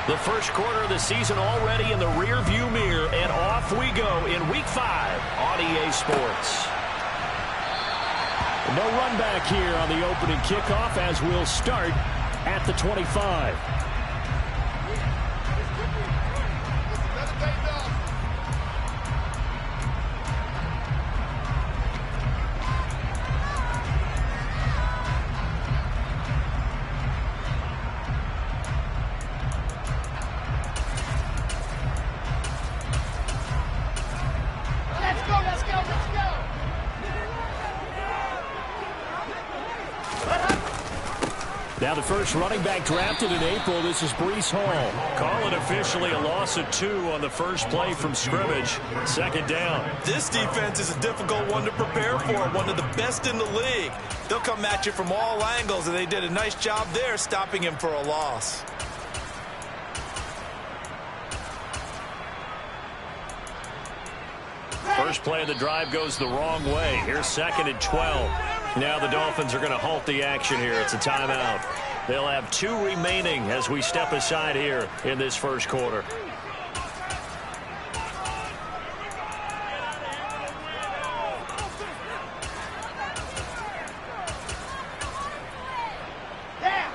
The first quarter of the season already in the rearview mirror, and off we go in Week 5 on EA Sports. No run back here on the opening kickoff as we'll start at the 25. Now the first running back drafted in April, this is Breece Hall. Call it officially a loss of 2 on the first play from scrimmage. Second down. This defense is a difficult one to prepare for, one of the best in the league. They'll come at you from all angles, and they did a nice job there stopping him for a loss. First play of the drive goes the wrong way. Here's 2nd and 12. Now the Dolphins are going to halt the action here. It's a timeout. They'll have 2 remaining as we step aside here in this first quarter.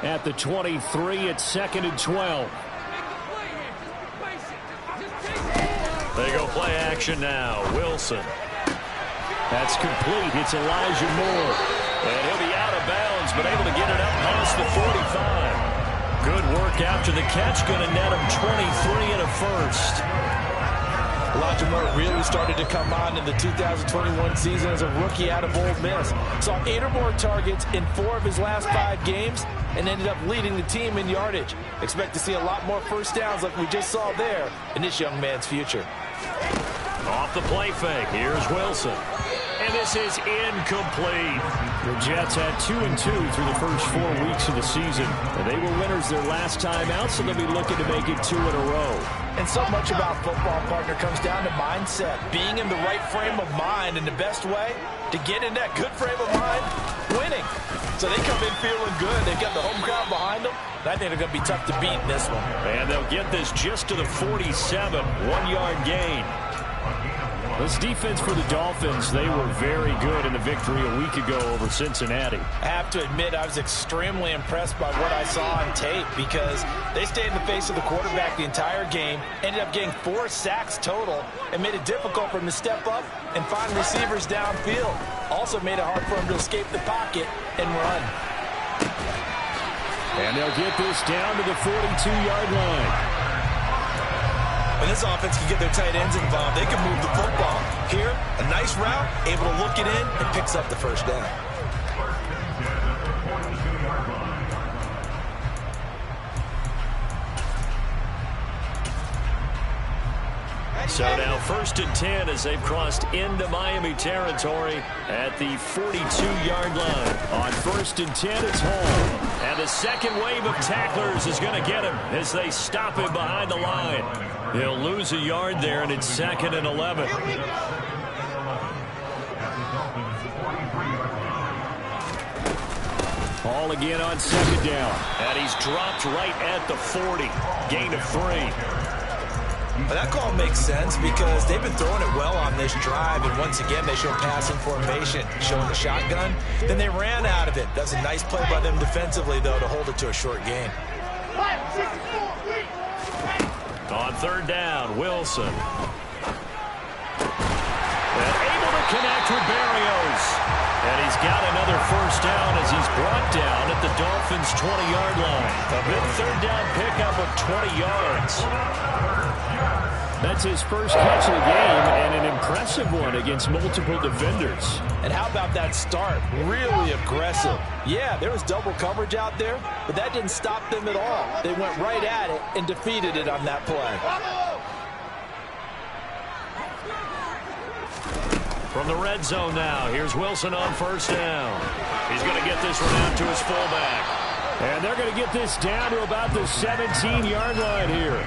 At the 23, it's 2nd and 12. They go play action now. Wilson. That's complete. It's Elijah Moore. And he'll be out of bounds, but able to get it up past the 45. Good work after the catch. Going to net him 23 and a first. Elijah Moore really started to come on in the 2021 season as a rookie out of Ole Miss. Saw 8 or more targets in 4 of his last 5 games and ended up leading the team in yardage. Expect to see a lot more first downs like we just saw there in this young man's future. Off the play fake. Here's Wilson. And this is incomplete. The Jets had 2-2 through the first 4 weeks of the season. And they were winners their last time out, so they'll be looking to make it 2 in a row. And so much about football, partner, comes down to mindset. Being in the right frame of mind, and the best way to get in that good frame of mind, winning. So they come in feeling good. They've got the home crowd behind them. I think they're going to be tough to beat in this one. And they'll get this just to the 47, 1-yard gain. This defense for the Dolphins, they were very good in the victory a week ago over Cincinnati. I have to admit, I was extremely impressed by what I saw on tape because they stayed in the face of the quarterback the entire game, ended up getting 4 sacks total, and made it difficult for him to step up and find receivers downfield. Also made it hard for him to escape the pocket and run. And they'll get this down to the 42-yard line. When this offense can get their tight ends involved, they can move the football. Here, a nice route, able to look it in, and picks up the first down. So now 1st and 10 as they've crossed into Miami territory at the 42-yard line. On 1st and 10, it's Hall. And the second wave of tacklers is going to get him as they stop him behind the line. He'll lose a yard there, and it's 2nd and 11. Hall again on 2nd down. And he's dropped right at the 40. Gain of 3. But that call makes sense because they've been throwing it well on this drive, and once again they show passing formation, showing the shotgun. Then they ran out of it. That's a nice play by them defensively, though, to hold it to a short gain. On 3rd down, Wilson. And able to connect with Berrios. And he's got another first down as he's brought down at the Dolphins' 20-yard line. A big 3rd down pickup of 20 yards. That's his first catch of the game, and an impressive one against multiple defenders. And how about that start? Really aggressive. Yeah, there was double coverage out there, but that didn't stop them at all. They went right at it and defeated it on that play. From the red zone now, here's Wilson on 1st down. He's going to get this one out to his fullback. And they're going to get this down to about the 17-yard line here.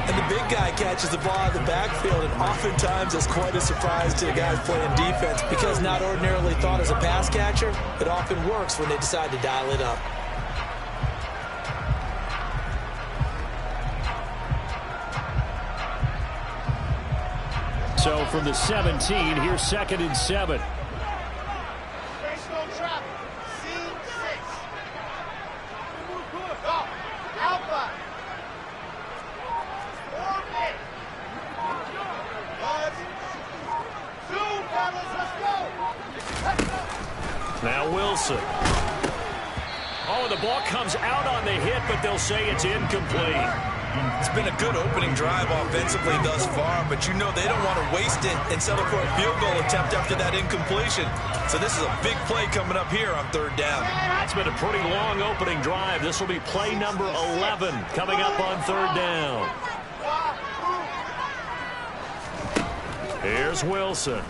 And the big guy catches the ball out of the backfield, and oftentimes it's quite a surprise to the guys playing defense because not ordinarily thought as a pass catcher, it often works when they decide to dial it up. So from the 17, here's 2nd and 7. Now Wilson. Oh, the ball comes out on the hit, but they'll say it's incomplete. It's been a good opening drive offensively thus far, but you know they don't want to waste it and settle for a field goal attempt after that incompletion. So this is a big play coming up here on 3rd down. It's been a pretty long opening drive. This will be play number 11 coming up on 3rd down. Here's Wilson.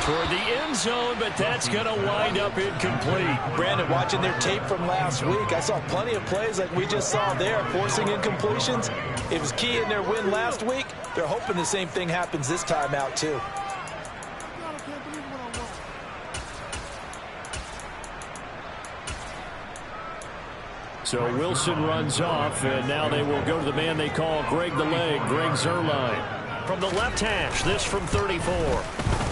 Toward the end zone, but that's going to wind up incomplete. Brandon, watching their tape from last week, I saw plenty of plays like we just saw there, forcing incompletions. It was key in their win last week. They're hoping the same thing happens this time out, too. So Wilson runs off, and now they will go to the man they call Greg the Leg, Greg Zuerlein. From the left hash, this from 34.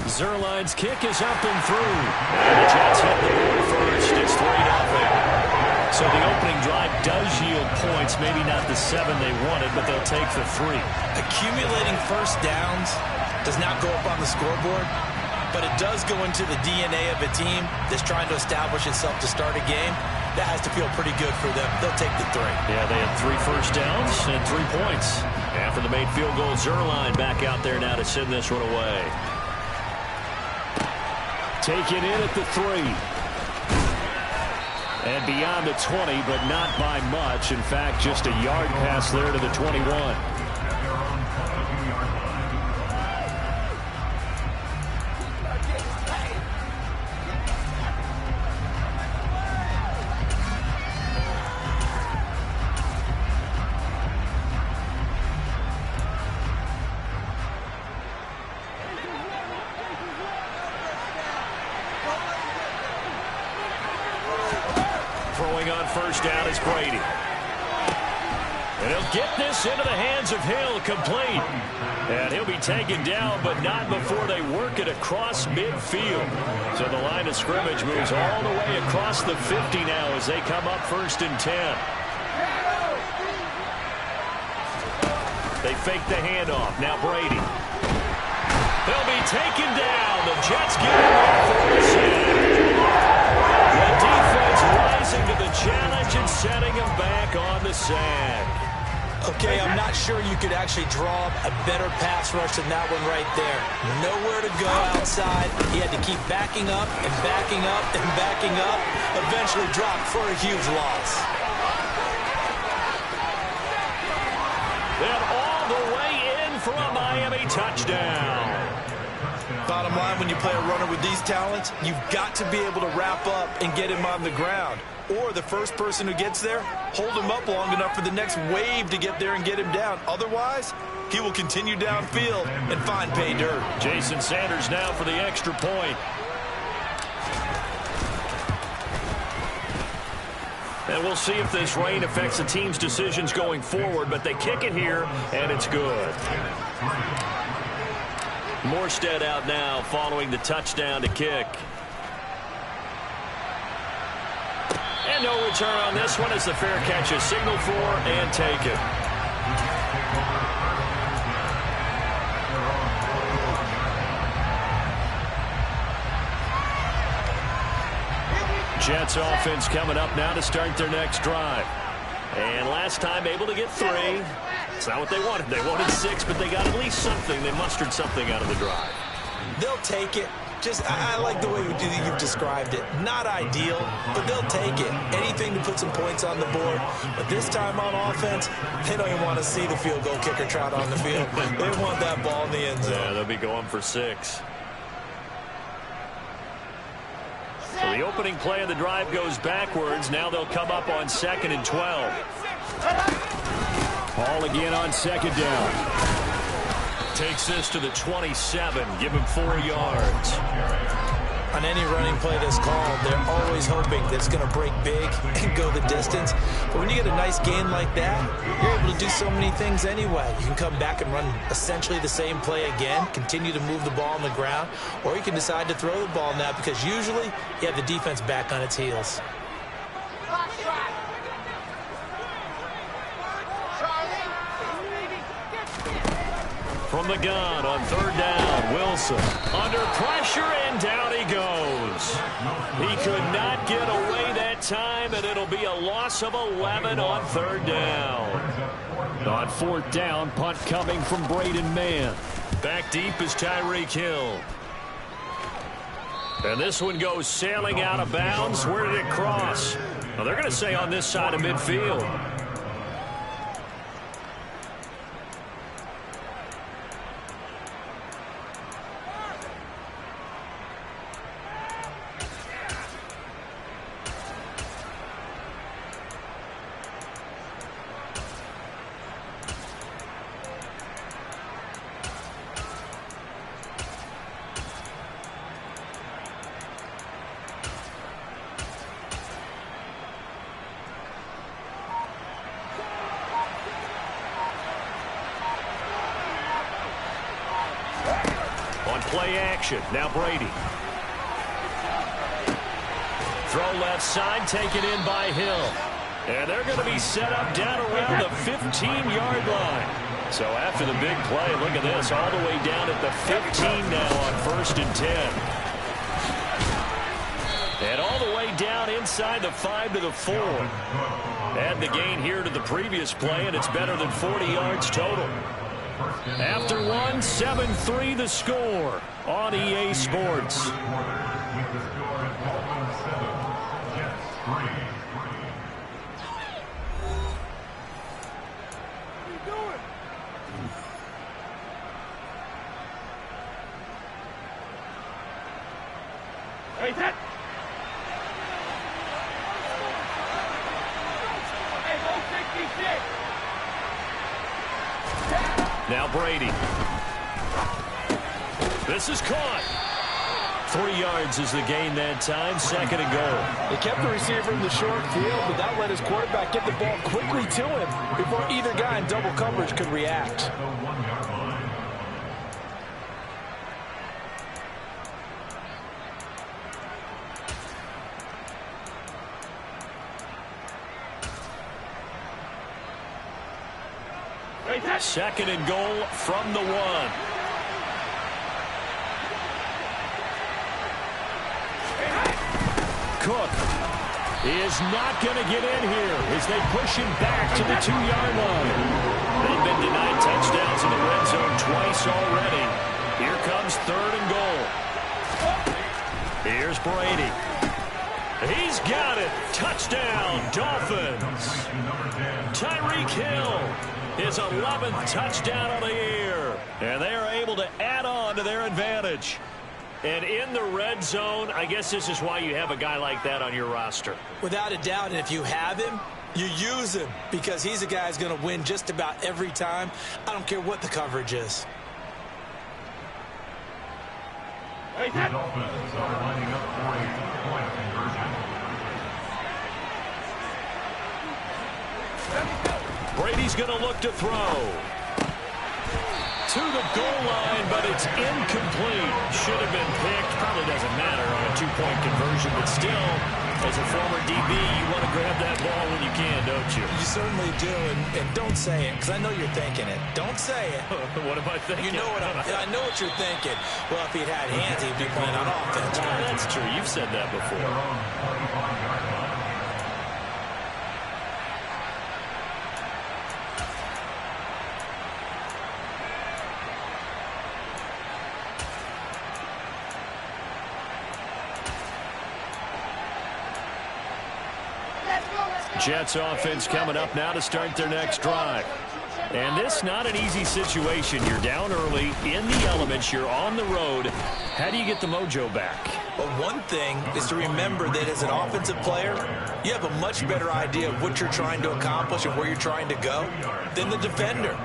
Zuerlein's kick is up and through. And the Jets hit the board first. It's 3-0. So the opening drive does yield points. Maybe not the 7 they wanted, but they'll take the 3. Accumulating first downs does not go up on the scoreboard, but it does go into the DNA of a team that's trying to establish itself to start a game. That has to feel pretty good for them. They'll take the 3. Yeah, they had 3 first downs and 3 points. After the made field goal, Zuerlein back out there now to send this one away. Taken in at the 3. And beyond the 20, but not by much. In fact, just a yard pass there to the 21. Throwing on first down is Brady. And he'll get this into the hands of Hill, complete. And he'll be taken down, but not before they work it across midfield. So the line of scrimmage moves all the way across the 50 now as they come up 1st and 10. They fake the handoff. Now Brady. He'll be taken down. The Jets get him there for the sack. The defense rising to the challenge and setting him back on the sack. Okay, I'm not sure you could actually draw a better pass rush than that one right there. Nowhere to go outside. He had to keep backing up and backing up and backing up. Eventually dropped for a huge loss. And all the way in for a Miami touchdown. Bottom line, when you play a runner with these talents, you've got to be able to wrap up and get him on the ground. Or the first person who gets there, hold him up long enough for the next wave to get there and get him down. Otherwise, he will continue downfield and find pay dirt. Jason Sanders now for the extra point. And we'll see if this rain affects the team's decisions going forward, but they kick it here, and it's good. Morstead out now following the touchdown to kick. And no return on this one as the fair catch is signaled for and taken. Jets offense coming up now to start their next drive. And last time able to get 3. It's not what they wanted. They wanted 6, but they got at least something. They mustered something out of the drive. They'll take it. I like the way you've described it. Not ideal, but they'll take it. Anything to put some points on the board. But this time on offense, they don't even want to see the field goal kicker trot on the field. They want that ball in the end zone. Yeah, they'll be going for 6. So the opening play of the drive goes backwards. Now they'll come up on 2nd and 12. Ball again on 2nd down. Takes this to the 27. Give him 4 yards. On any running play that's called, they're always hoping that it's going to break big and go the distance. But when you get a nice gain like that, you're able to do so many things anyway. You can come back and run essentially the same play again, continue to move the ball on the ground, or you can decide to throw the ball now because usually you have the defense back on its heels. From the gun on third down, Wilson under pressure, and down he goes. He could not get away that time, and it'll be a loss of 11 on third down. On fourth down, punt coming from Braden Mann. Back deep is Tyreek Hill. And this one goes sailing out of bounds. Where did it cross? Well, they're going to say on this side of midfield. Play action. Now Brady. Throw left side, taken in by Hill. And they're going to be set up down around the 15-yard line. So after the big play, look at this, all the way down at the 15 now on 1st and 10. And all the way down inside the 5 to the 4. Add the gain here to the previous play, and it's better than 40 yards total. After one, 7-3 the score on EA Sports. Hey, that. Now Brady. This is caught. 3 yards is the gain that time. 2nd and goal. They kept the receiver in the short field, but that let his quarterback get the ball quickly to him before either guy in double coverage could react. Second and goal from the 1. Cook is not going to get in here as they push him back to the 2-yard line. They've been denied touchdowns in the red zone twice already. Here comes 3rd and goal. Here's Brady. He's got it. Touchdown, Dolphins. Tyreek Hill. His 11th touchdown of the year. And they are able to add on to their advantage. And in the red zone, I guess this is why you have a guy like that on your roster. Without a doubt, and if you have him, you use him because he's a guy who's going to win just about every time. I don't care what the coverage is. The Dolphins are lining up for a point conversion. Brady's going to look to throw. To the goal line, but it's incomplete. Should have been picked. Probably doesn't matter on a 2-point conversion, but still, as a former DB, you want to grab that ball when you can, don't you? You certainly do, and don't say it, because I know you're thinking it. Don't say it. What am I thinking? You know what I know what you're thinking. Well, if he'd had hands, he'd be playing on offense. Oh, that's true. You've said that before. Jets offense coming up now to start their next drive. And this not an easy situation. You're down early, in the elements, you're on the road. How do you get the mojo back? Well, one thing is to remember that as an offensive player, you have a much better idea of what you're trying to accomplish and where you're trying to go than the defender.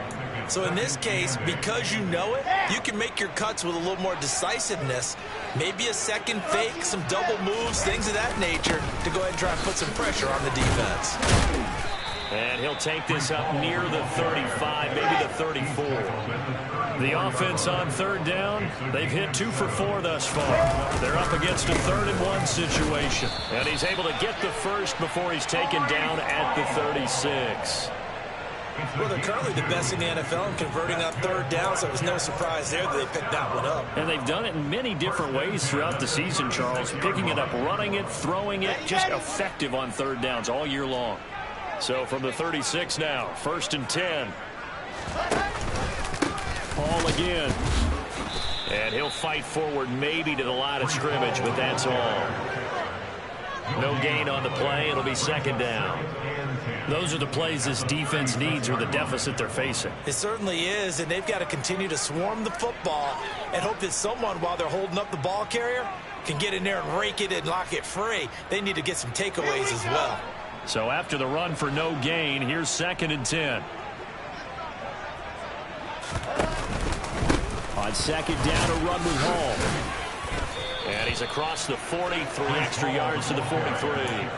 So in this case, because you know it, you can make your cuts with a little more decisiveness. Maybe a second fake, some double moves, things of that nature to go ahead and try and put some pressure on the defense. And he'll take this up near the 35, maybe the 34. The offense on third down, they've hit 2 for 4 thus far. They're up against a 3rd and 1 situation. And he's able to get the first before he's taken down at the 36. Well, they're currently the best in the NFL in converting on third down, so it was no surprise there that they picked that one up. And they've done it in many different ways throughout the season, Charles. Picking it up, running it, throwing it, just effective on third downs all year long. So from the 36 now, 1st and 10. Paul again. And he'll fight forward maybe to the line of scrimmage, but that's all. No gain on the play. It'll be 2nd down. Those are the plays this defense needs or the deficit they're facing. It certainly is, and they've got to continue to swarm the football and hope that someone, while they're holding up the ball carrier, can get in there and rake it and lock it free. They need to get some takeaways as well. So after the run for no gain, here's 2nd and 10. On 2nd down, a run with Hall. And he's across the 40, 3 extra yards to the 43.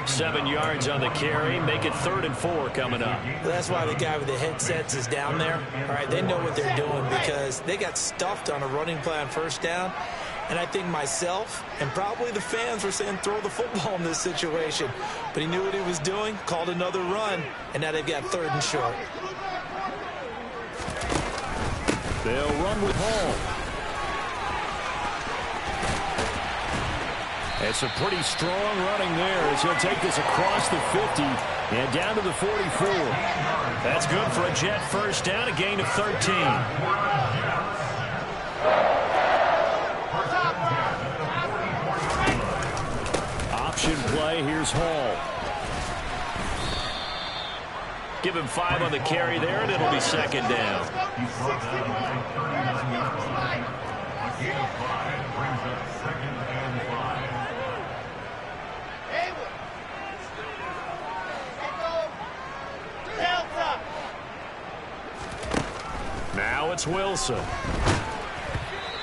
7 yards on the carry. Make it 3rd and 4 coming up. That's why the guy with the headsets is down there. All right, they know what they're doing because they got stuffed on a running play on 1st down. And I think myself and probably the fans were saying throw the football in this situation. But he knew what he was doing, called another run, and now they've got 3rd and short. They'll run with Hall. It's a pretty strong running there as he'll take this across the 50 and down to the 44. That's good for a Jet 1st down, a gain of 13. Option play, here's Hall. Give him 5 on the carry there, and it'll be 2nd down. A gain of 5 brings up 2nd and 5. Now it's Wilson.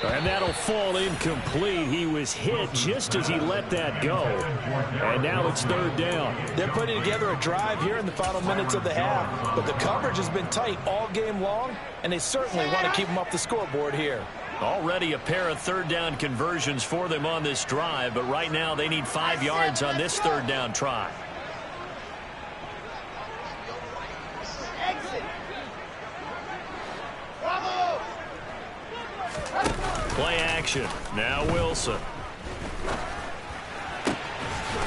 And that'll fall incomplete. He was hit just as he let that go. And now it's 3rd down. They're putting together a drive here in the final minutes of the half. But the coverage has been tight all game long, and they certainly want to keep them up the scoreboard here. Already a pair of 3rd down conversions for them on this drive, but right now they need 5 yards on this 3rd down try. Play action. Now Wilson.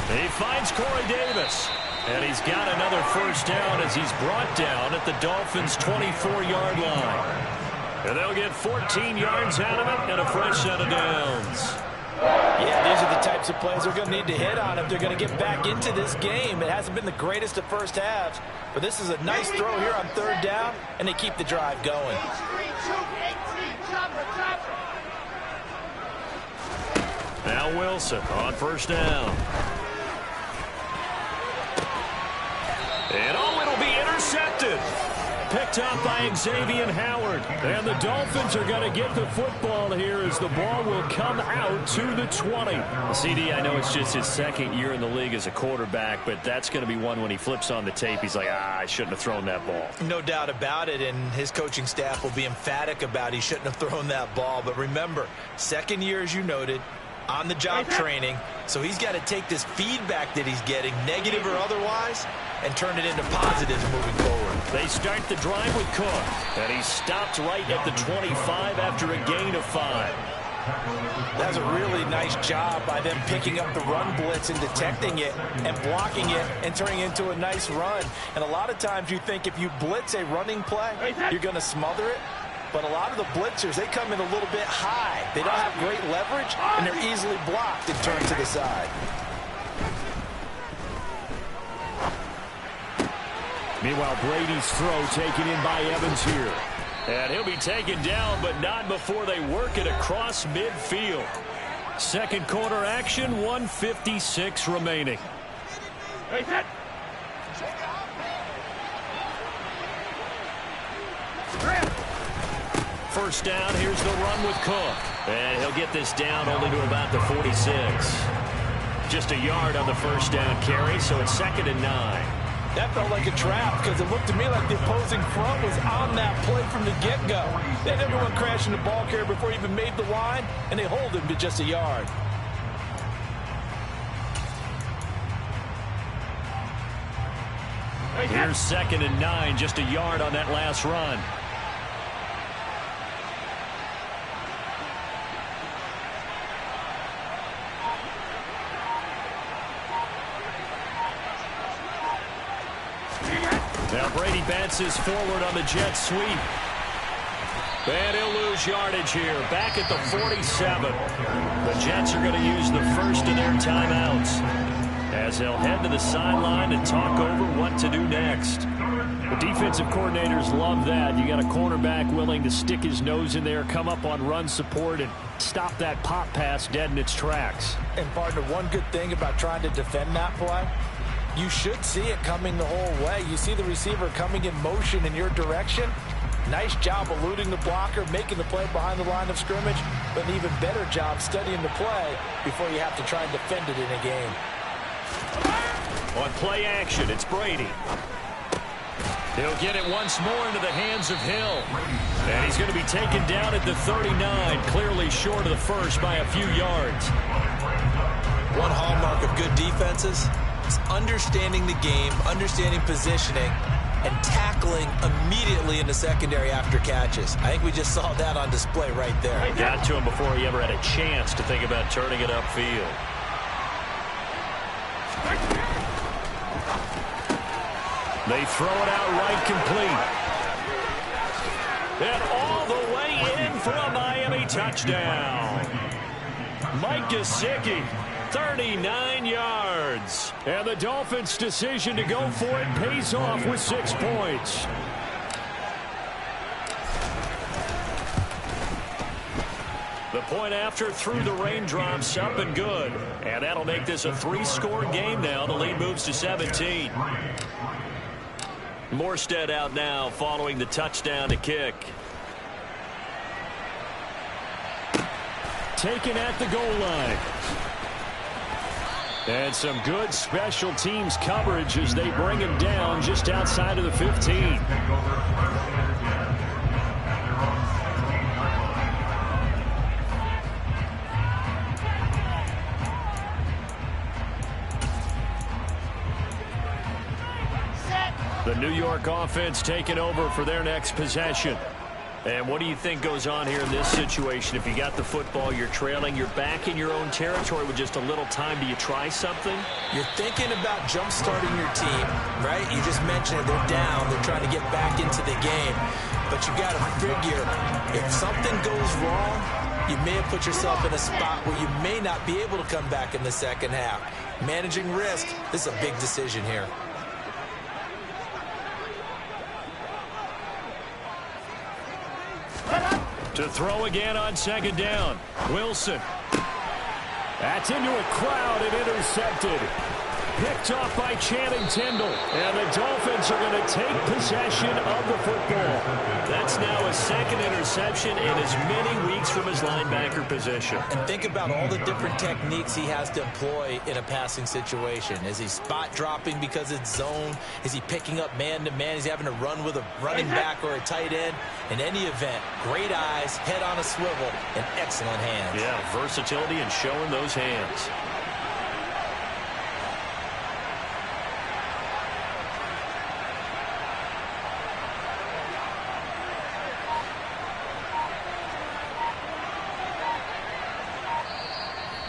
He finds Corey Davis. And he's got another 1st down as he's brought down at the Dolphins' 24-yard line. And they'll get 14 yards out of it and a fresh set of downs. Yeah, these are the types of plays they're going to need to hit on if they're going to get back into this game. It hasn't been the greatest of first halves, but this is a nice throw here on 3rd down, and they keep the drive going. Now Wilson on 1st down. And it'll be intercepted. Picked up by Xavier Howard. And the Dolphins are going to get the football here as the ball will come out to the 20. CD, I know it's just his 2nd year in the league as a quarterback, but that's going to be one when he flips on the tape. He's like, I shouldn't have thrown that ball. No doubt about it, and his coaching staff will be emphatic about he shouldn't have thrown that ball. But remember, 2nd year, as you noted, on-the-job training, so he's got to take this feedback that he's getting, negative or otherwise, and turn it into positives moving forward. They start the drive with Cook, and he stopped right at the 25 after a gain of 5. That's a really nice job by them picking up the run blitz and detecting it and blocking it and turning it into a nice run. And a lot of times you think if you blitz a running play, you're going to smother it. But a lot of the blitzers, they come in a little bit high. They don't have great leverage, and they're easily blocked and turned to the side. Meanwhile, Brady's throw taken in by Evans here. And he'll be taken down, but not before they work it across midfield. 2nd quarter action, 1:56 remaining. First down, here's the run with Cook. And he'll get this down only to about the 46. Just a yard on the first down carry, so it's 2nd and 9. That felt like a trap because it looked to me like the opposing front was on that play from the get-go. They had everyone crashing the ball carrier before he even made the line, and they hold him to just a yard. Here's 2nd and 9, just a yard on that last run. Now Brady bounces forward on the Jets sweep. And he'll lose yardage here. Back at the 47. The Jets are going to use the first of their timeouts as they'll head to the sideline and talk over what to do next. The defensive coordinators love that. You got a cornerback willing to stick his nose in there, come up on run support, and stop that pop pass dead in its tracks. And partner, one good thing about trying to defend that play, you should see it coming the whole way. You see the receiver coming in motion in your direction. Nice job eluding the blocker, making the play behind the line of scrimmage, but an even better job studying the play before you have to try and defend it in a game. On play action, it's Brady. He'll get it once more into the hands of Hill. And he's going to be taken down at the 39, clearly short of the first by a few yards. One hallmark of good defenses is understanding the game, understanding positioning, and tackling immediately in the secondary after catches. I think we just saw that on display right there. Got to him before he ever had a chance to think about turning it upfield. They throw it out right complete. And all the way in for a Miami touchdown. Mike Gesicki, 39 yards. And the Dolphins' decision to go for it pays off with 6 points. The point after through the raindrops, up and good. And that'll make this a 3-score game now. The lead moves to 17. Morstead out now following the touchdown to kick. Taken at the goal line. And some good special teams coverage as they bring him down just outside of the 15. The New York offense taking over for their next possession. And what do you think goes on here in this situation? If you got the football, you're trailing, you're back in your own territory with just a little time. Do you try something? You're thinking about jump-starting your team, right? You just mentioned it. They're down. They're trying to get back into the game. But you got to figure, if something goes wrong, you may have put yourself in a spot where you may not be able to come back in the second half. Managing risk, this is a big decision here. To throw again on second down. Wilson. That's into a crowd and intercepted. Picked off by Channing Tindall. And the Dolphins are going to take possession of the football. That's now a second interception in as many weeks from his linebacker position. And think about all the different techniques he has to employ in a passing situation. Is he spot dropping because it's zone? Is he picking up man-to-man? Is he having to run with a running back or a tight end? In any event, great eyes, head on a swivel, and excellent hands. Yeah, versatility and showing those hands.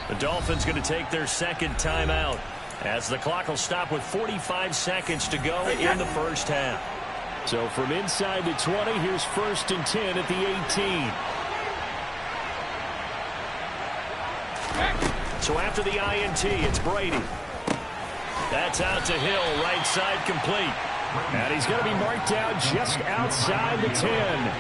The Dolphins going to take their second timeout as the clock will stop with 45 seconds to go in the first half. So from inside the 20, here's 1st and 10 at the 18. So after the INT, it's Brady. That's out to Hill, right side complete. And he's going to be marked out just outside the 10.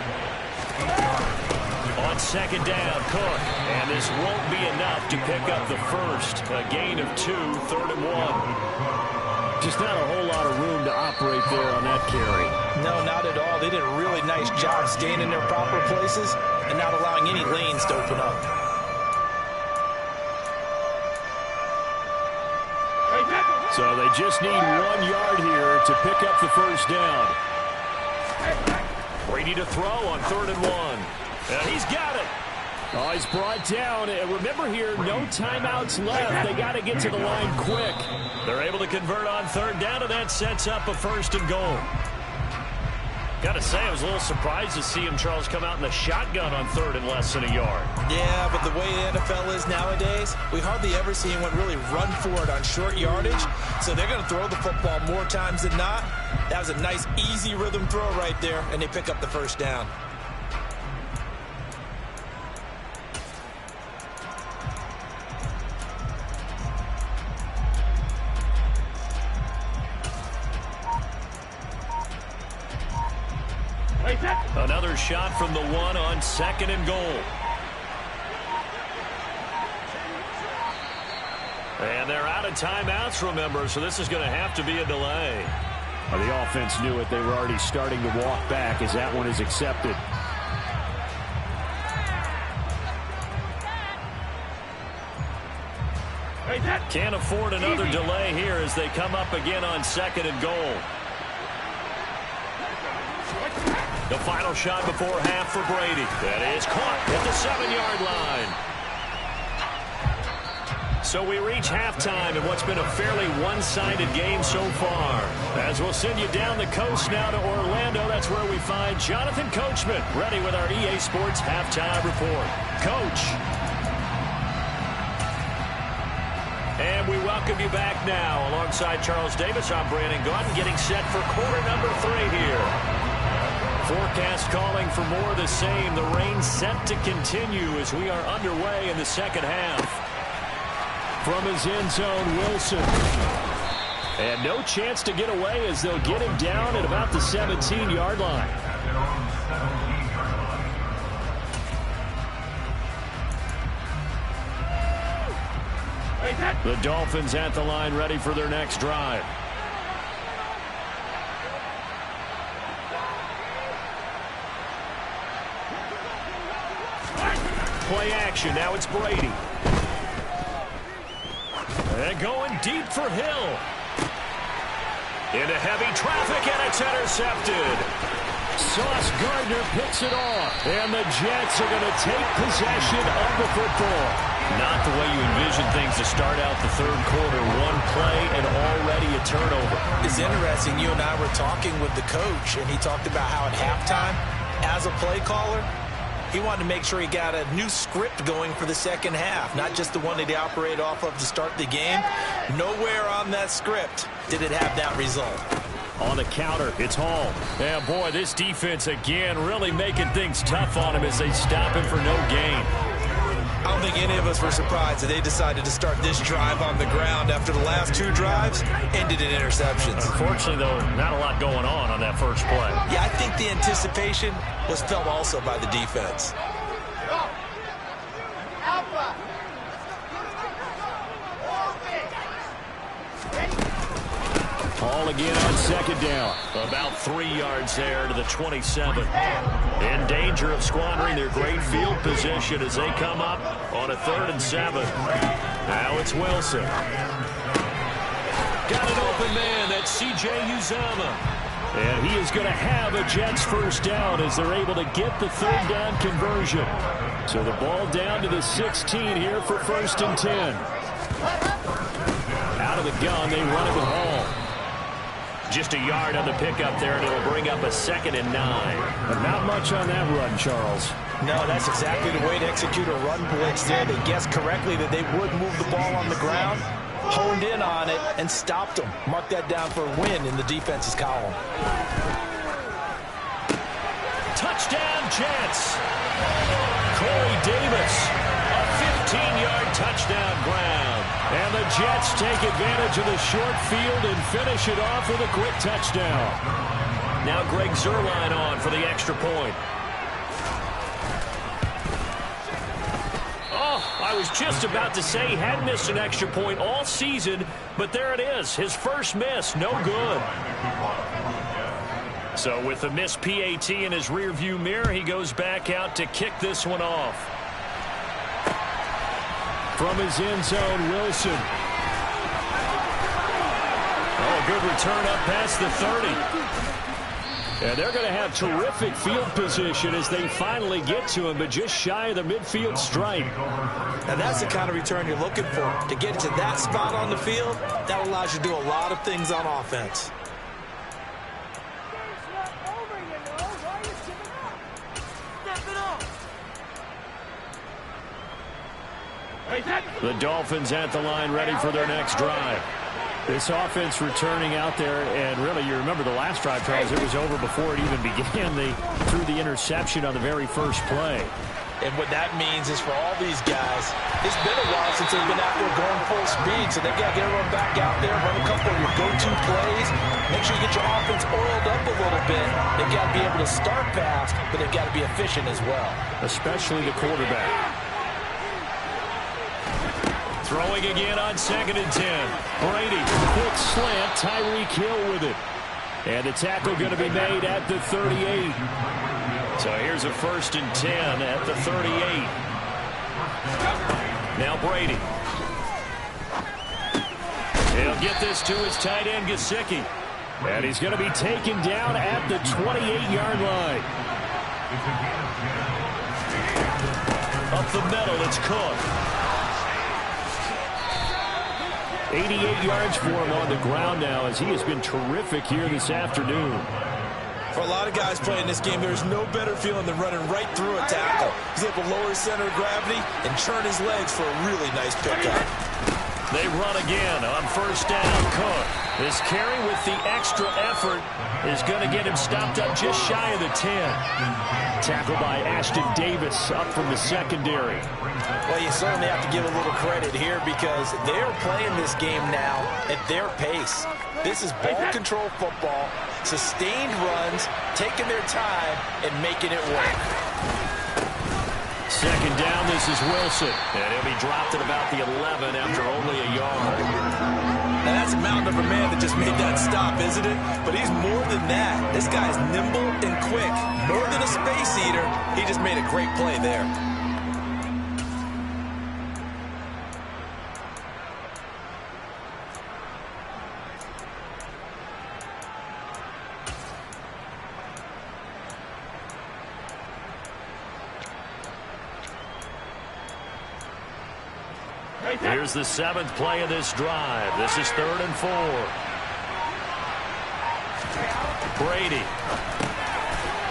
On second down, Cook. And this won't be enough to pick up the first. A gain of 2, 3rd and 1. Just not a whole lot of room to operate there on that carry. No, not at all. They did a really nice job staying in their proper places and not allowing any lanes to open up. So they just need 1 yard here to pick up the first down. Brady to throw on 3rd and 1. And he's got it. Oh, he's brought down. And remember here, no timeouts left. They got to get to the line quick. They're able to convert on 3rd down, and that sets up a 1st and goal. Got to say, I was a little surprised to see him, Charles, come out in the shotgun on 3rd and less than a yard. Yeah, but the way the NFL is nowadays, we hardly ever see anyone really run for it on short yardage. So they're going to throw the football more times than not. That was a nice, easy rhythm throw right there, and they pick up the 1st down. Another shot from the 1 on 2nd and goal. And they're out of timeouts, remember, so this is going to have to be a delay. Well, the offense knew it. They were already starting to walk back as that one is accepted. Can't afford another delay here as they come up again on 2nd and goal. The final shot before half for Brady. That is caught at the 7-yard line. So we reach halftime in what's been a fairly one-sided game so far. As we'll send you down the coast now to Orlando, that's where we find Jonathan Coachman, ready with our EA Sports halftime report. Coach. And we welcome you back now. Alongside Charles Davis, I'm Brandon Gaudin, getting set for quarter number 3 here. Forecast calling for more of the same. The rain set to continue as we are underway in the second half. From his end zone, Wilson. And no chance to get away as they'll get him down at about the 17-yard line. The Dolphins at the line, ready for their next drive. Play action. Now it's Brady. And going deep for Hill. Into heavy traffic, and it's intercepted. Sauce Gardner picks it off. And the Jets are going to take possession of the football. Not the way you envision things to start out the 3rd quarter. One play and already a turnover. It's interesting. You and I were talking with the coach, and he talked about how at halftime, as a play caller, he wanted to make sure he got a new script going for the second half, not just the one that he operated off of to start the game. Nowhere on that script did it have that result. On the counter, it's Hall. Yeah, boy, this defense again really making things tough on him as they stop him for no gain. I don't think any of us were surprised that they decided to start this drive on the ground after the last 2 drives ended in interceptions. Unfortunately, though, not a lot going on that first play. Yeah, I think the anticipation was felt also by the defense. Hall again on 2nd down. About 3 yards there to the 27. In danger of squandering their great field position as they come up on a 3rd and 7. Now it's Wilson. Got an open man. That's C.J. Uzomah. And he is going to have a Jets first down as they're able to get the 3rd down conversion. So the ball down to the 16 here for 1st and 10. Out of the gun, they run it with Hall. Just a yard on the pickup there, and it'll bring up a 2nd and 9. But not much on that run, Charles. No, that's exactly the way to execute a run blitz there. They guessed correctly that they would move the ball on the ground, honed in on it, and stopped them. Mark that down for a win in the defense's column. Touchdown, Jets. Corey Davis, a 15-yard touchdown grab. And the Jets take advantage of the short field and finish it off with a quick touchdown. Now Greg Zuerlein on for the extra point. Oh, I was just about to say he hadn't missed an extra point all season, but there it is. His first miss, no good. So with the missed PAT in his rearview mirror, he goes back out to kick this one off. From his end zone, Wilson. Oh, good return up past the 30. And they're going to have terrific field position as they finally get to him, but just shy of the midfield stripe. And that's the kind of return you're looking for. To get to that spot on the field, that allows you to do a lot of things on offense. The Dolphins at the line ready for their next drive. This offense returning out there, and really, you remember the last drive, Charles, it was over before it even began. They threw the interception on the very first play. And what that means is for all these guys, it's been a while since they've been out there going full speed, so they've got to get everyone back out there, run a couple of your go-to plays, make sure you get your offense oiled up a little bit. They've got to be able to start fast, but they've got to be efficient as well. Especially the quarterback. Throwing again on 2nd and 10. Brady, quick slant, Tyreek Hill with it. And the tackle going to be made at the 38. So here's a 1st and 10 at the 38. Now Brady. He'll get this to his tight end, Gesicki. And he's going to be taken down at the 28-yard line. Up the middle, it's Cook. 88 yards for him on the ground now as he has been terrific here this afternoon. For a lot of guys playing this game, there's no better feeling than running right through a tackle. He's able to lower his center of gravity and churn his legs for a really nice pickup. They run again on 1st down. Cook. This carry with the extra effort is going to get him stopped up just shy of the 10. Tackled by Ashton Davis up from the secondary. Well, you certainly have to give a little credit here because they're playing this game now at their pace. This is ball control football, sustained runs, taking their time, and making it work. 2nd down, this is Wilson. And he'll be dropped at about the 11 after only a yard. Now that's a mountain of a man that just made that stop, isn't it? But he's more than that. This guy's nimble and quick. More than a space eater, he just made a great play there. Here's the 7th play of this drive. This is 3rd and 4. Brady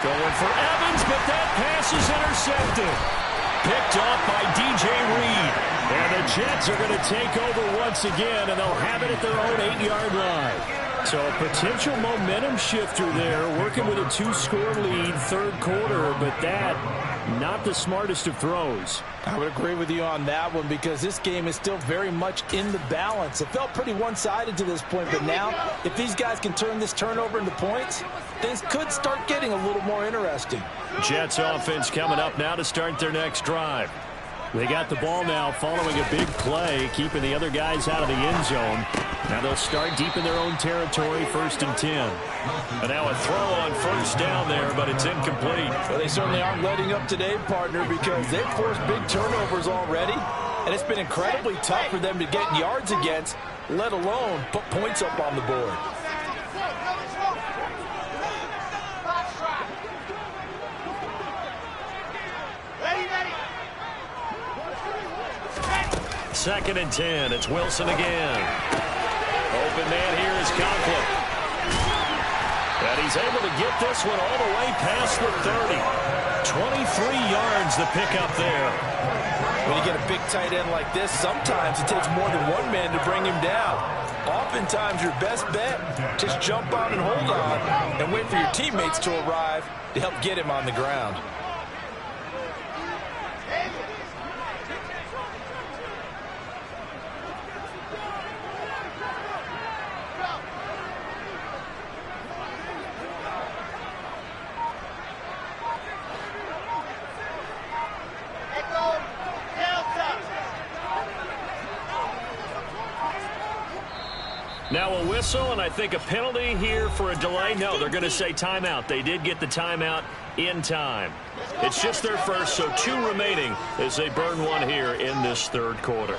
going for Evans, but that pass is intercepted. Picked off by DJ Reed. And the Jets are going to take over once again, and they'll have it at their own 8-yard line. So a potential momentum shifter there, working with a 2-score lead, 3rd quarter, but that not the smartest of throws. I would agree with you on that one because this game is still very much in the balance. It felt pretty one-sided to this point, but now if these guys can turn this turnover into points, things could start getting a little more interesting. Jets offense coming up now to start their next drive. They got the ball now following a big play, keeping the other guys out of the end zone. Now they'll start deep in their own territory, 1st and 10. And now a throw on 1st down there, but it's incomplete. Well, they certainly aren't letting up today, partner, because they've forced big turnovers already. And it's been incredibly tough for them to get yards against, let alone put points up on the board. Second and 10. It's Wilson again. Open man here is Conklin. And he's able to get this one all the way past the 30. 23 yards the pickup there. When you get a big tight end like this, sometimes it takes more than one man to bring him down. Oftentimes your best bet, just jump on and hold on and wait for your teammates to arrive to help get him on the ground. Now a whistle, and I think a penalty here for a delay. No, they're going to say timeout. They did get the timeout in time. It's just their first, so 2 remaining as they burn 1 here in this third quarter.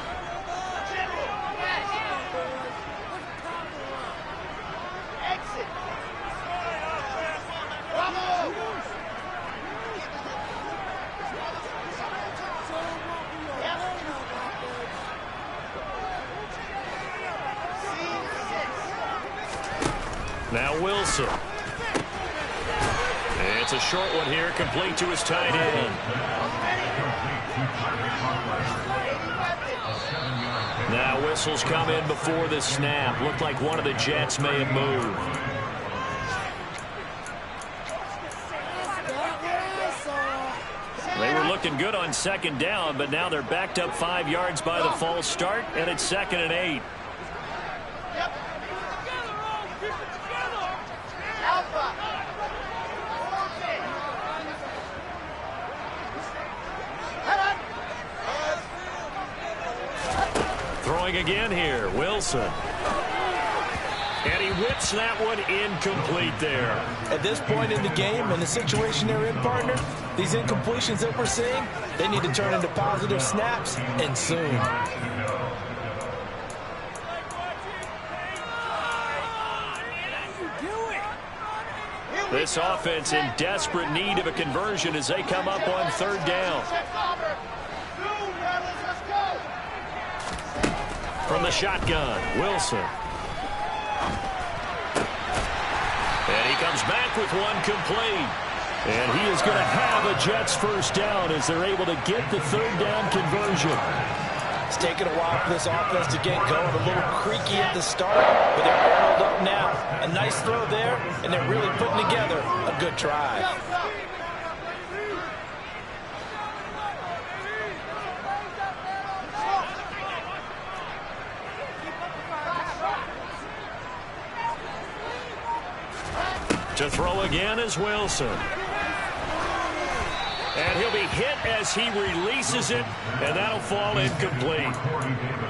Now Wilson. It's a short one here, complete to his tight end. Now whistles come in before the snap. Looked like one of the Jets may have moved. They were looking good on second down, but now they're backed up 5 yards by the false start, and it's 2nd and 8. Throwing again here, Wilson. And he whips that one incomplete there. At this point in the game and the situation they're in, partner, these incompletions that we're seeing, they need to turn into positive snaps, and soon. This offense in desperate need of a conversion as they come up on 3rd down. From the shotgun, Wilson. And he comes back with one complete. And he is going to have a Jets first down as they're able to get the 3rd down conversion. It's taken a while for this offense to get going. A little creaky at the start, but they're barreled up now. A nice throw there, and they're really putting together a good drive. To throw again is Wilson. And he'll be hit as he releases it, and that'll fall incomplete.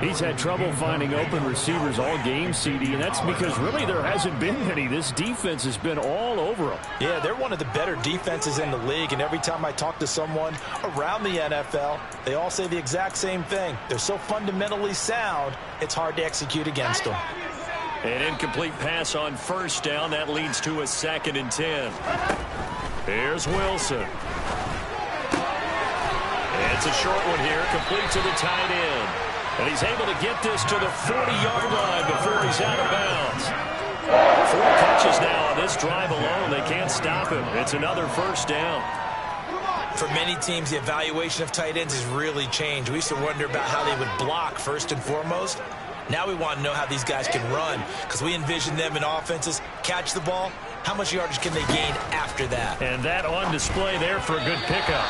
He's had trouble finding open receivers all game, CD, and that's because really there hasn't been many. This defense has been all over them. Yeah, they're one of the better defenses in the league, and every time I talk to someone around the NFL, they all say the exact same thing. They're so fundamentally sound, it's hard to execute against them. An incomplete pass on 1st down. That leads to a 2nd and 10. Here's Wilson. It's a short one here, complete to the tight end. And he's able to get this to the 40-yard line before he's out of bounds. 4 catches now on this drive alone. They can't stop him. It's another 1st down. For many teams, the evaluation of tight ends has really changed. We used to wonder about how they would block first and foremost. Now we want to know how these guys can run, because we envision them in offenses catch the ball. How much yardage can they gain after that? And that on display there for a good pickup.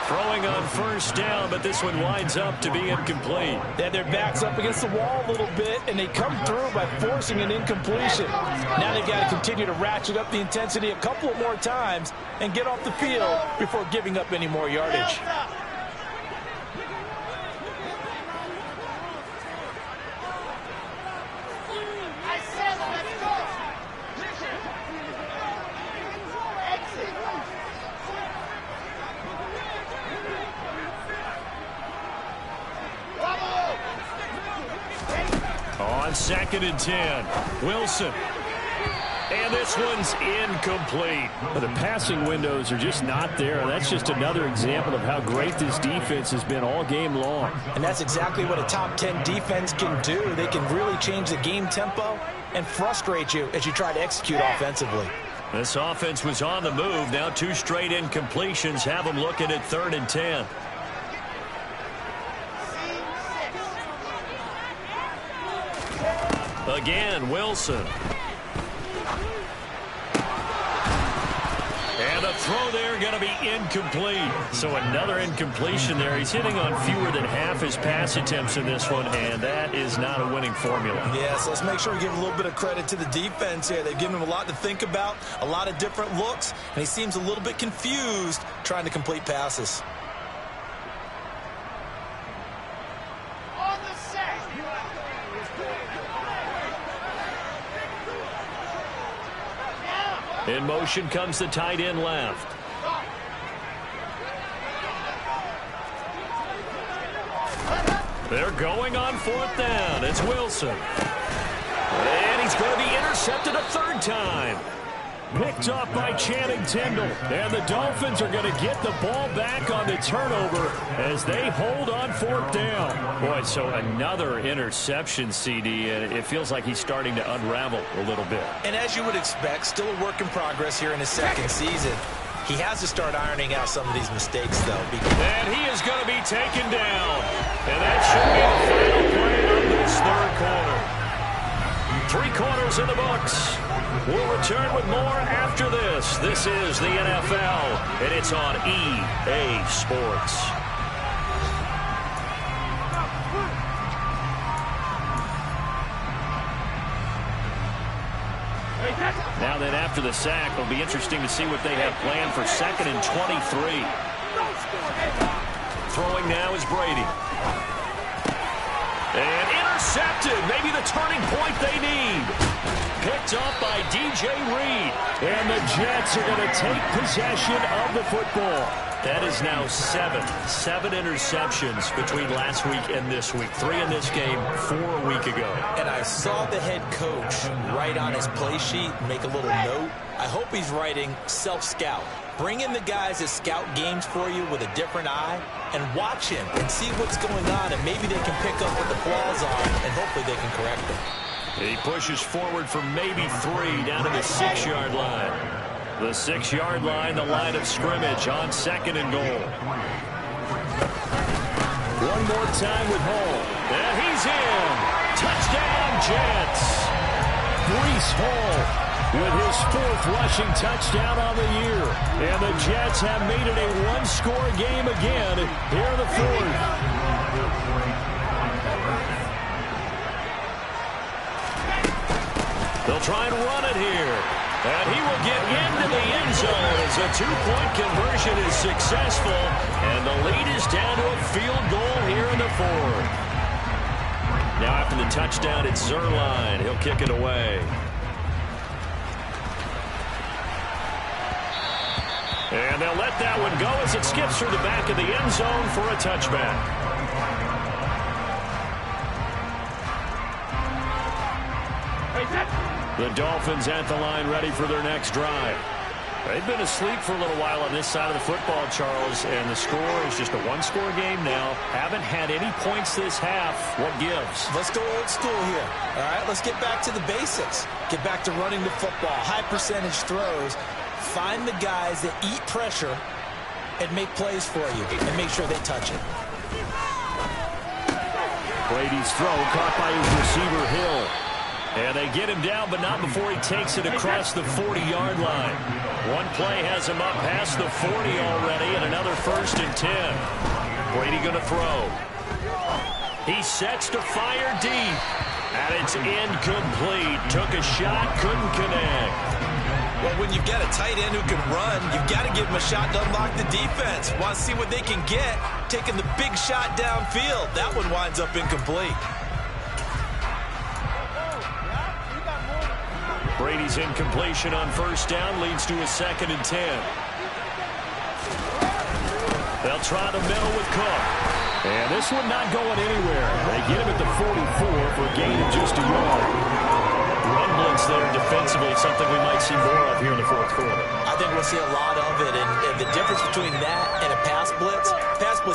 Throwing on 1st down, but this one winds up to be incomplete. They had their backs up against the wall a little bit, and they come through by forcing an incompletion. Now they've got to continue to ratchet up the intensity a couple of more times and get off the field before giving up any more yardage. On 2nd and 10, Wilson. And this one's incomplete. But the passing windows are just not there. That's just another example of how great this defense has been all game long. And that's exactly what a top 10 defense can do. They can really change the game tempo and frustrate you as you try to execute offensively. This offense was on the move. Now 2 straight incompletions have them looking at 3rd and 10. Again, Wilson. And the throw there going to be incomplete. So another incompletion there. He's hitting on fewer than half his pass attempts in this one, and that is not a winning formula. Yeah, so let's make sure we give a little bit of credit to the defense here. They've given him a lot to think about, a lot of different looks, and he seems a little bit confused trying to complete passes. In motion comes the tight end left. They're going on 4th down. It's Wilson. And he's going to be intercepted a 3rd time. Picked off by Channing Tindall. And the Dolphins are going to get the ball back on the turnover as they hold on 4th down. Boy, so another interception, CD, and it feels like he's starting to unravel a little bit. And as you would expect, still a work in progress here in his 2nd season. He has to start ironing out some of these mistakes, though. And he is going to be taken down. And that should be the final play of this 3rd quarter. 3 quarters in the books. We'll return with more after this. This is the NFL, and it's on EA Sports. Now then, after the sack, it'll be interesting to see what they have planned for 2nd and 23. Throwing now is Brady. And intercepted. Maybe the turning point they need. Picked up by DJ Reed. And the Jets are going to take possession of the football. That is now 7 interceptions between last week and this week. 3 in this game, 4 a week ago. And I saw the head coach write on his play sheet, make a little note. I hope he's writing self-scout. Bring in the guys that scout games for you with a different eye and watch him and see what's going on, and maybe they can pick up what the flaws are, and hopefully they can correct them. He pushes forward for maybe 3 down to the 6-yard line. The 6-yard line, the line of scrimmage on 2nd and goal. One more time with Hall. And he's in. Touchdown, Jets. Breece Hall with his 4th rushing touchdown on the year. And the Jets have made it a 1-score game again here in the 4th. They'll try and run it here. And he will get into the end zone as a 2-point conversion is successful. And the lead is down to a field goal here in the 4th. Now after the touchdown, it's Zerline. He'll kick it away. And they'll let that one go as it skips through the back of the end zone for a touchback. The Dolphins at the line ready for their next drive. They've been asleep for a little while on this side of the football, Charles, and the score is just a 1-score game now. Haven't had any points this half. What gives? Let's go old school here. All right, let's get back to the basics. Get back to running the football, high percentage throws. Find the guys that eat pressure and make plays for you and make sure they touch it. Brady's throw caught by his receiver, Hill. And they get him down, but not before he takes it across the 40-yard line. One play has him up past the 40 already, and another 1st and 10. Brady going to throw. He sets to fire deep, and it's incomplete. Took a shot, couldn't connect. Well, when you've got a tight end who can run, you've got to give him a shot to unlock the defense. Want to see what they can get, taking the big shot downfield. That one winds up incomplete. Brady's incompletion on 1st down leads to a 2nd and 10. They'll try the middle with Cook. And this one not going anywhere. They get him at the 44 for a gain of just a yard. Run blitz there defensively, something we might see more of here in the 4th quarter. I think we'll see a lot of it, and the difference between that and a pass blitz,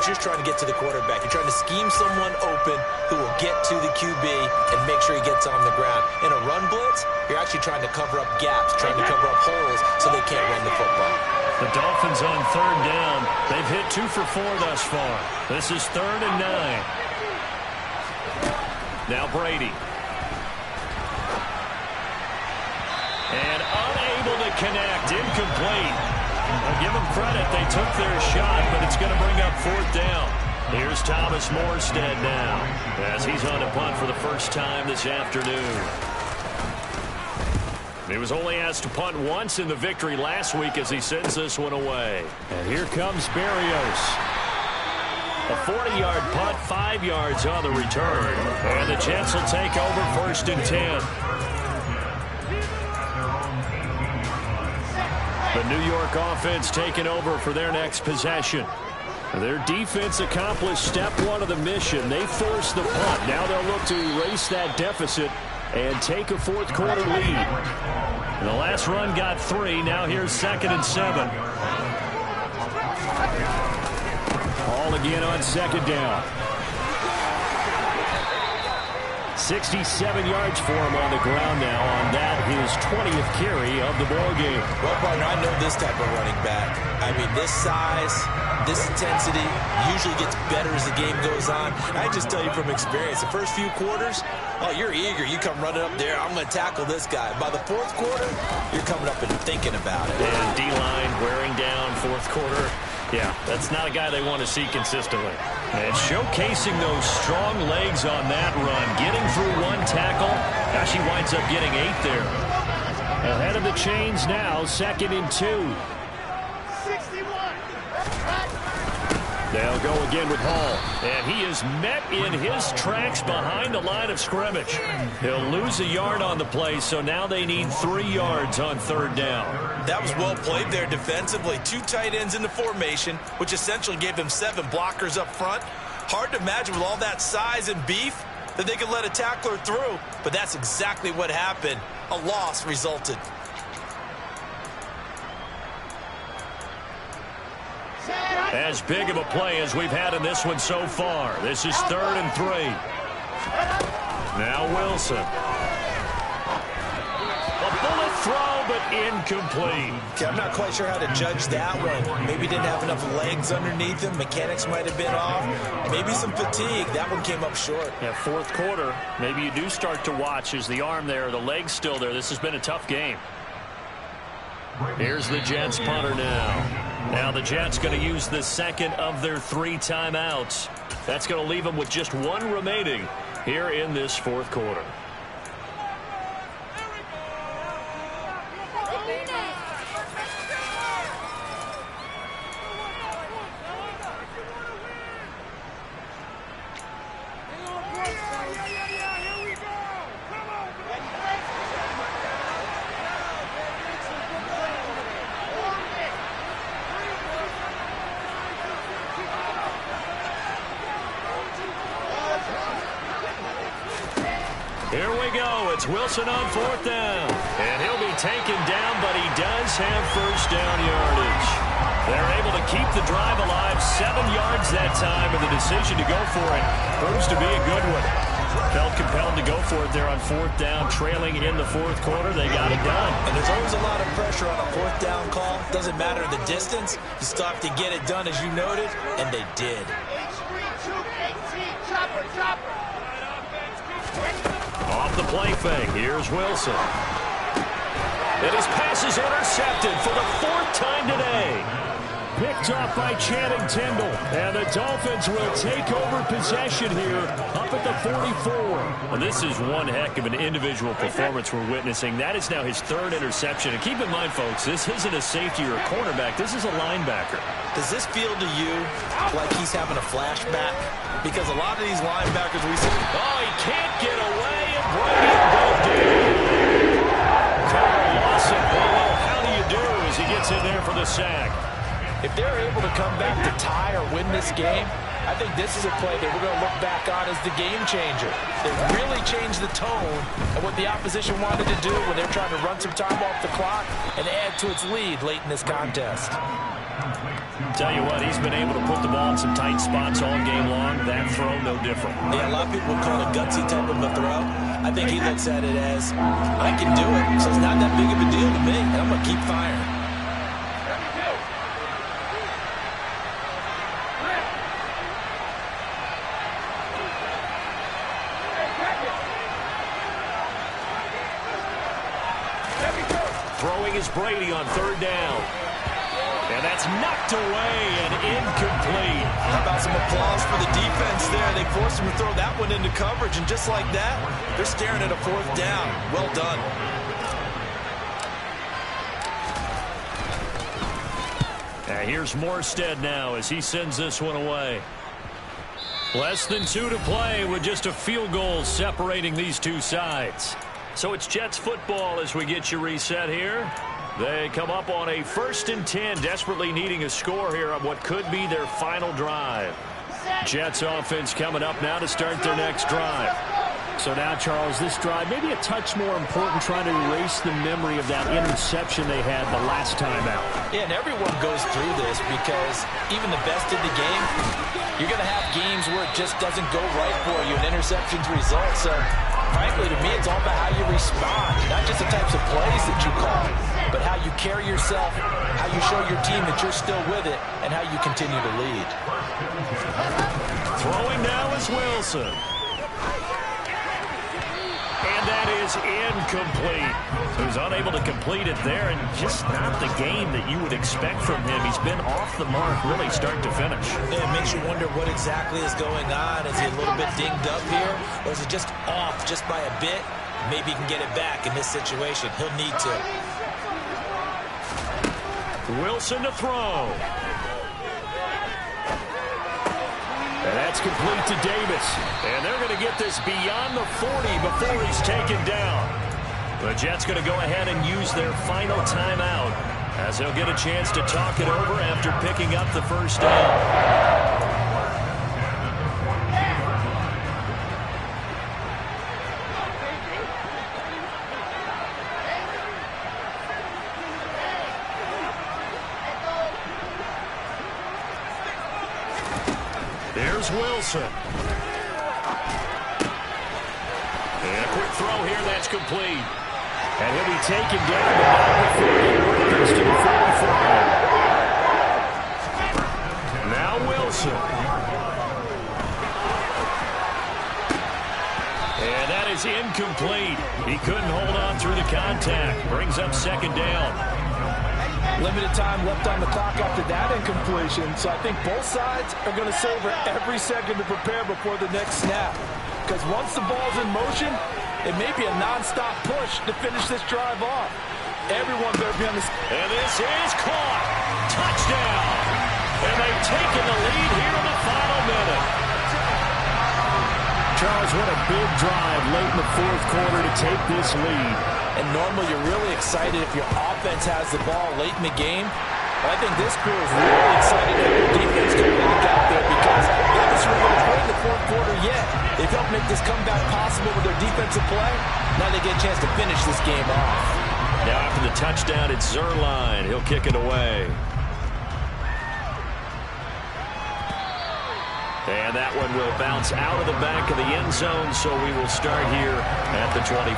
you're trying to get to the quarterback. You're trying to scheme someone open who will get to the QB and make sure he gets on the ground. In a run blitz, you're actually trying to cover up gaps, trying to cover up holes so they can't run the football. The Dolphins on 3rd down. They've hit 2 for 4 thus far. This is 3rd and 9. Now Brady. And unable to connect. Incomplete. I'll give them credit. They took their shot, but it's going to bring up 4th down. Here's Thomas Morstead now as he's on a punt for the first time this afternoon. He was only asked to punt once in the victory last week as he sends this one away. And here comes Berrios. A 40-yard punt, 5 yards on the return. And the Jets will take over 1st and 10. The New York offense taking over for their next possession. Their defense accomplished step one of the mission. They forced the punt. Now they'll look to erase that deficit and take a fourth quarter lead. And the last run got 3. Now here's 2nd and 7. Ball again on 2nd down. 67 yards for him on the ground now on that, his 20th carry of the ball game. Well, partner, I know this type of running back. I mean, this size, this intensity usually gets better as the game goes on. I just tell you from experience, the first few quarters, oh, you're eager. You come running up there, I'm going to tackle this guy. By the fourth quarter, you're coming up and thinking about it. And D-line wearing down fourth quarter. Yeah, that's not a guy they want to see consistently. And showcasing those strong legs on that run. Getting through 1 tackle. Gosh, he winds up getting 8 there. Ahead of the chains now, 2nd and 2. 61. They'll go again with Hall. And he is met in his tracks behind the line of scrimmage. He'll lose a yard on the play, so now they need 3 yards on 3rd down. That was well played there defensively. 2 tight ends in the formation, which essentially gave them 7 blockers up front. Hard to imagine with all that size and beef that they could let a tackler through, but that's exactly what happened. A loss resulted. As big of a play as we've had in this one so far. This is 3rd and 3. Now Wilson. A bullet throw, but incomplete. Okay, I'm not quite sure how to judge that one. Maybe didn't have enough legs underneath him. Mechanics might have been off. Maybe some fatigue. That one came up short. Yeah, fourth quarter, maybe you do start to watch. Is the arm there, the leg's still there? This has been a tough game. Here's the Jets punter now. Now the Jets going to use the 2nd of their 3 timeouts. That's going to leave them with just 1 remaining here in this fourth quarter. Here we go. It's Wilson on 4th down. And he'll be taken down, but he does have 1st down yardage. They're able to keep the drive alive. 7 yards that time, and the decision to go for it proves to be a good one. Felt compelled to go for it there on 4th down, trailing in the fourth quarter. They got it done. And there's always a lot of pressure on a 4th down call. Doesn't matter the distance. You still have to get it done, as you noted, and they did. Off the play fake, here's Wilson. And his pass is intercepted for the 4th time today. Picked off by Channing Tindall. And the Dolphins will take over possession here up at the 44. Well, this is one heck of an individual performance we're witnessing. That is now his 3rd interception. And keep in mind, folks, this isn't a safety or a cornerback. This is a linebacker. Does this feel to you like he's having a flashback? Because a lot of these linebackers we see... Oh, he can't get away, and Brady involved in. Carl Lawson, well, how do you do as he gets in there for the sack? If they're able to come back to tie or win this game, I think this is a play that we're going to look back on as the game changer. They really changed the tone of what the opposition wanted to do when they're trying to run some time off the clock and add to its lead late in this contest. Tell you what, he's been able to put the ball in some tight spots all game long. That throw, no different. Yeah, a lot of people would call it a gutsy type of a throw. I think he looks at it as, I can do it, so it's not that big of a deal to me, and I'm going to keep firing. Throwing is Brady on 3rd down. And that's knocked away and incomplete. How about some applause for the defense there? They forced him to throw that one into coverage, and just like that, they're staring at a 4th down. Well done. Here's Morstead now as he sends this one away. Less than 2 to play with just a field goal separating these two sides. So it's Jets football as we get you reset here. They come up on a 1st and 10, desperately needing a score here on what could be their final drive. Jets offense coming up now to start their next drive. So now, Charles, this drive maybe a touch more important, trying to erase the memory of that interception they had the last time out. Yeah, and everyone goes through this because even the best in the game, you're going to have games where it just doesn't go right for you, and interceptions result. So, frankly, to me, it's all about how you respond, not just the types of plays that you call, but how you carry yourself, how you show your team that you're still with it, and how you continue to lead. Throwing now is Wilson. And that is incomplete. So he's unable to complete it there, and just not the game that you would expect from him. He's been off the mark really start to finish. Yeah, it makes you wonder what exactly is going on. Is he a little bit dinged up here, or is it just off just by a bit? Maybe he can get it back in this situation. He'll need to. Wilson to throw. And that's complete to Davis. And they're going to get this beyond the 40 before he's taken down. The Jets going to go ahead and use their final timeout as they'll get a chance to talk it over after picking up the first down. There's Wilson. And a quick throw here, that's complete. And he'll be taken down to the 40, to the 45. Now Wilson. And that is incomplete. He couldn't hold on through the contact. Brings up 2nd down. Limited time left on the clock after that incompletion, so I think both sides are going to savor every second to prepare before the next snap. Because once the ball's in motion, it may be a non-stop push to finish this drive off. Everyone better be on the... And this is caught. Touchdown. And they've taken the lead here in the final minute. Charles, what a big drive late in the 4th quarter to take this lead. And normally you're really excited if your offense has the ball late in the game. But I think this crew is really excited that their defense completely got there because they haven't really been playing the 4th quarter yet. They've helped make this comeback possible with their defensive play. Now they get a chance to finish this game off. Now after the touchdown, it's Zerline. He'll kick it away. And that one will bounce out of the back of the end zone, so we will start here at the 25.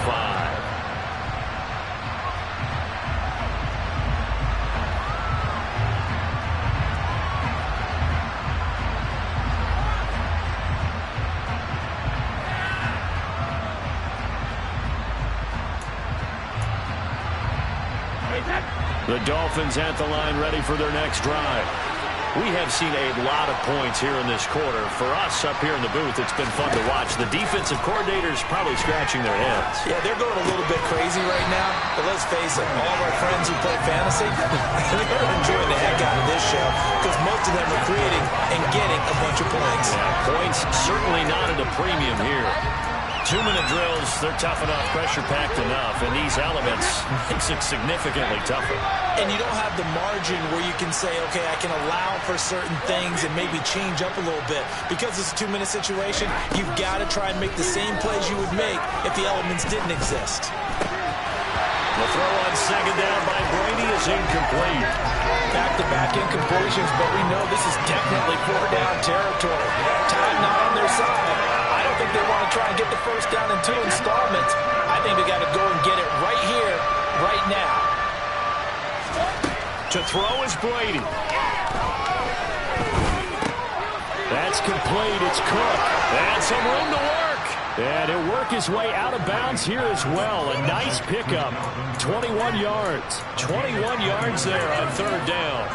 The Dolphins at the line ready for their next drive. We have seen a lot of points here in this quarter. For us up here in the booth, it's been fun to watch. The defensive coordinators probably scratching their heads. Yeah, they're going a little bit crazy right now. But let's face it, all of our friends who play fantasy, they're enjoying the heck out of this show because most of them are creating and getting a bunch of points. Yeah, points certainly not at a premium here. 2-minute drills, they're tough enough, pressure-packed enough, and these elements makes it significantly tougher. And you don't have the margin where you can say, okay, I can allow for certain things and maybe change up a little bit. Because it's a 2-minute situation, you've got to try and make the same plays you would make if the elements didn't exist. The throw on 2nd down by Brady is incomplete. Back-to-back incompletions, but we know this is definitely 4-down territory. Time not on their side. I don't think they want to try and get the first down in 2 installments. I think they got to go and get it right here, right now. To throw is Brady. That's complete. It's Cook. And some room to work. And he'll work his way out of bounds here as well. A nice pickup. 21 yards. 21 yards there on 3rd down.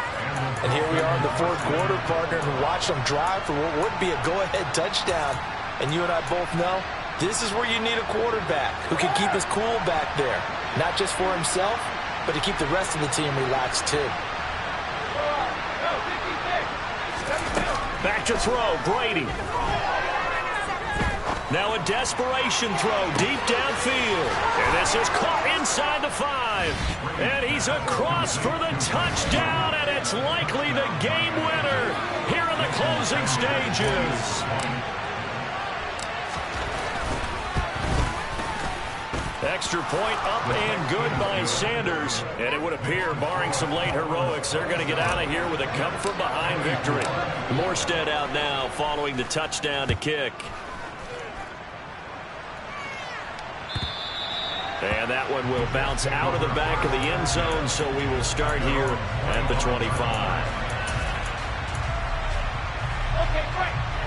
And here we are in the 4th quarter, partner, and watch them drive for what would be a go-ahead touchdown. And you and I both know this is where you need a quarterback who can keep his cool back there. Not just for himself, but to keep the rest of the team relaxed too. Back to throw, Brady. Now a desperation throw deep downfield. And this is caught inside the 5. And he He's across for the touchdown, and it's likely the game winner here in the closing stages. Extra point up and good by Sanders. And it would appear, barring some late heroics, they're going to get out of here with a come-from-behind victory. Morstead out now following the touchdown to kick. And that one will bounce out of the back of the end zone, so we will start here at the 25.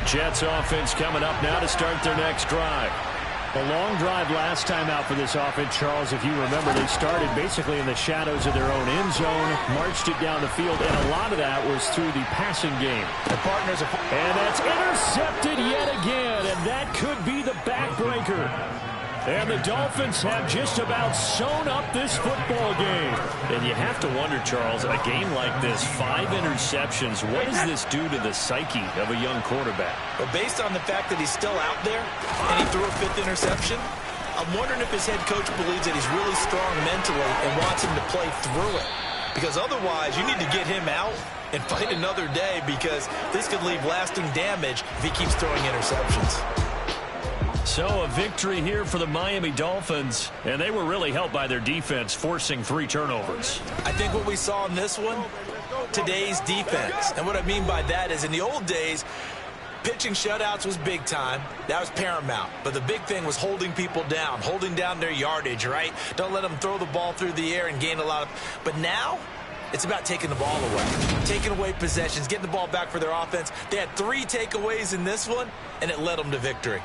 Jets offense coming up now to start their next drive. A long drive last time out for this offense, Charles. If you remember, they started basically in the shadows of their own end zone, marched it down the field, and a lot of that was through the passing game. The partners are... And that's intercepted yet again, and that could be the backbreaker. And the Dolphins have just about sewn up this football game. And you have to wonder, Charles, a game like this, 5 interceptions, what does this do to the psyche of a young quarterback? But based on the fact that he's still out there and he threw a 5th interception, I'm wondering if his head coach believes that he's really strong mentally and wants him to play through it. Because otherwise, you need to get him out and fight another day, because this could leave lasting damage if he keeps throwing interceptions. So a victory here for the Miami Dolphins, and they were really helped by their defense forcing 3 turnovers. I think what we saw in this one, today's defense. And what I mean by that is, in the old days, pitching shutouts was big time. That was paramount. But the big thing was holding people down, holding down their yardage, right? Don't let them throw the ball through the air and gain a lot of... But now, it's about taking the ball away, taking away possessions, getting the ball back for their offense. They had 3 takeaways in this one, and it led them to victory.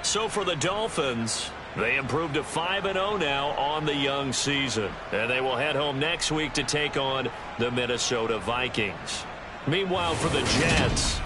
So for the Dolphins, they improved to 5-0 now on the young season. And they will head home next week to take on the Minnesota Vikings. Meanwhile, for the Jets...